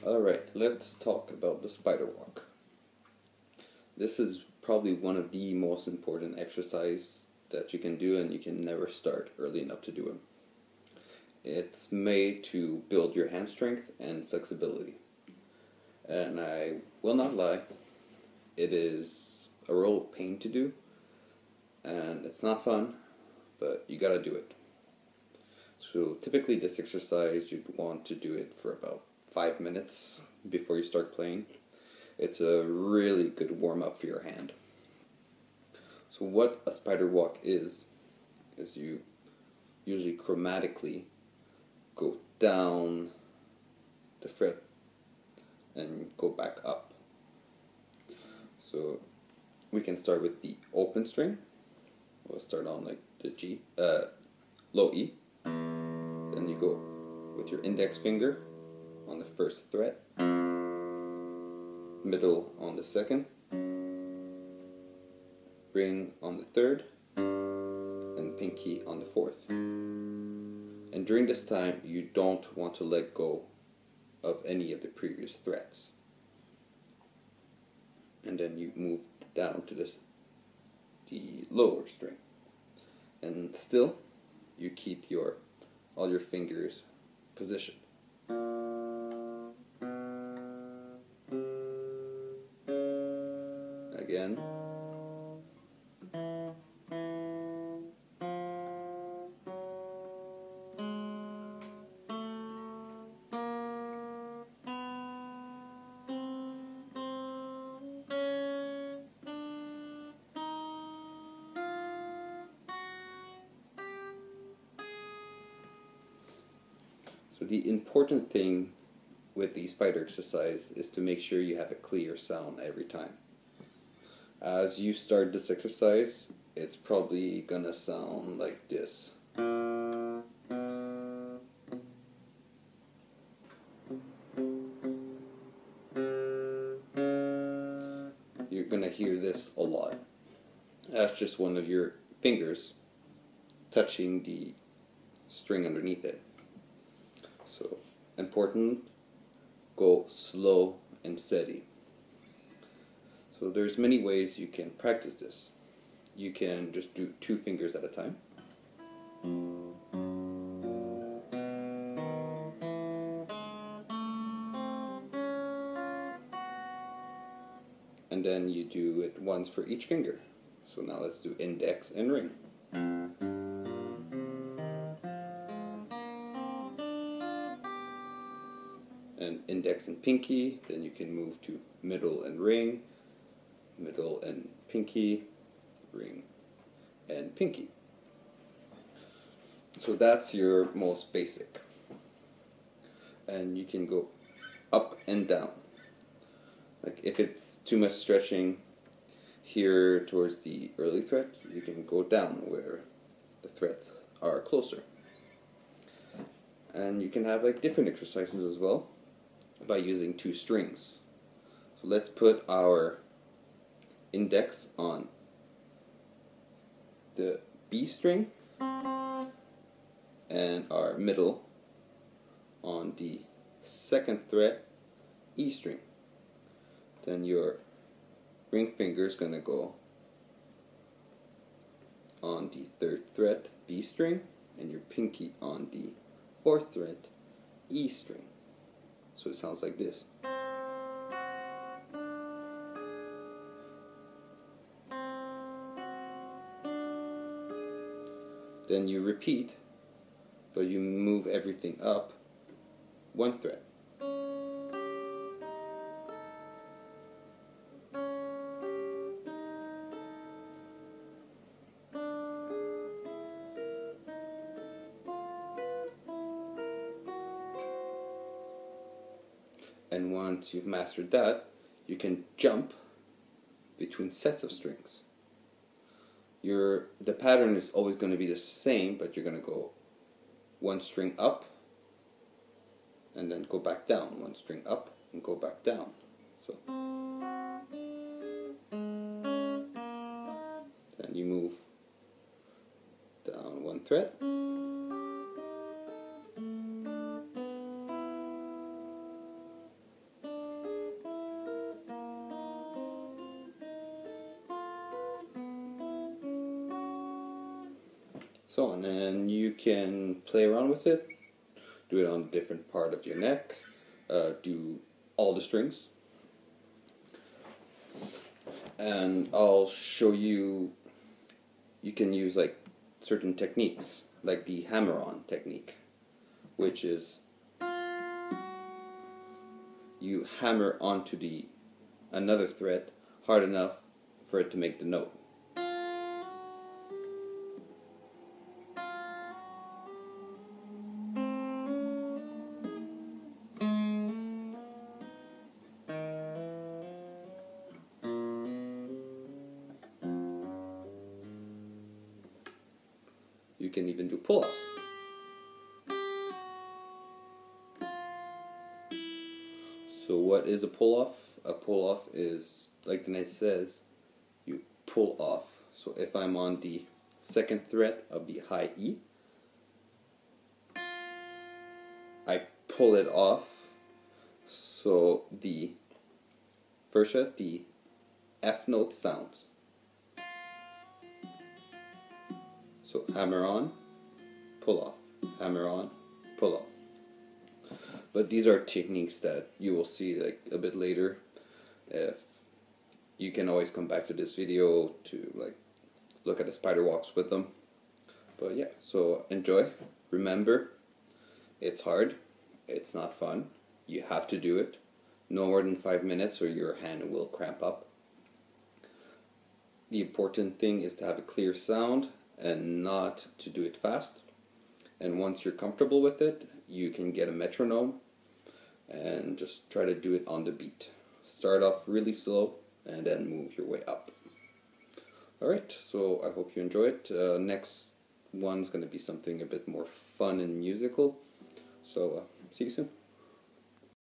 Alright, let's talk about the spider walk. This is probably one of the most important exercises that you can do, and you can never start early enough to do it. It's made to build your hand strength and flexibility. And I will not lie, it is a real pain to do, and it's not fun, but you gotta do it. So typically this exercise, you'd want to do it for about 5 minutes before you start playing. It's a really good warm-up for your hand. So what a spider walk is you usually chromatically go down the fret and go back up. So we can start with the open string. We'll start on like the G, low E. Then you go with your index finger on the first fret, middle on the second, ring on the third, and pinky on the fourth. And during this time, you don't want to let go of any of the previous frets. And then you move down to the lower string. And still, you keep all your fingers positioned. Again. So the important thing with the spider exercise is to make sure you have a clear sound every time. As you start this exercise, it's probably gonna sound like this. You're gonna hear this a lot. That's just one of your fingers touching the string underneath it. So, important, go slow and steady. So there's many ways you can practice this. You can just do 2 fingers at a time. And then you do it once for each finger. So now let's do index and ring. And index and pinky, then you can move to middle and ring, middle and pinky, ring and pinky. So that's your most basic. And you can go up and down. Like if it's too much stretching here towards the early fret, you can go down where the frets are closer. And you can have like different exercises as well by using 2 strings. So let's put our index on the B string and our middle on the 2nd fret E string. Then your ring finger is going to go on the 3rd fret B string and your pinky on the 4th fret E string. So it sounds like this. Then you repeat, but you move everything up 1 fret. And once you've mastered that, you can jump between sets of strings. The pattern is always going to be the same, but you're going to go 1 string up and then go back down, 1 string up and go back down. So then you move down 1 thread, so on. And you can play around with it, do it on a different part of your neck, do all the strings. And I'll show you, you can use like certain techniques, like the hammer-on technique, which is you hammer onto another fret hard enough for it to make the note. You can even do pull-offs. So what is a pull-off? A pull-off is, like the name says, you pull off. So if I'm on the second fret of the high E, I pull it off, so the first fret, the F note sounds. So hammer on, pull off, hammer on, pull off. But these are techniques that you will see like a bit later. If you can always come back to this video to like look at the spider walks with them. But yeah, so enjoy. Remember, it's hard, it's not fun. You have to do it. No more than 5 minutes or your hand will cramp up. The important thing is to have a clear sound and not to do it fast. And once you're comfortable with it, you can get a metronome and just try to do it on the beat. Start off really slow and then move your way up. Alright, so I hope you enjoy it. Next one's going to be something a bit more fun and musical. So see you soon.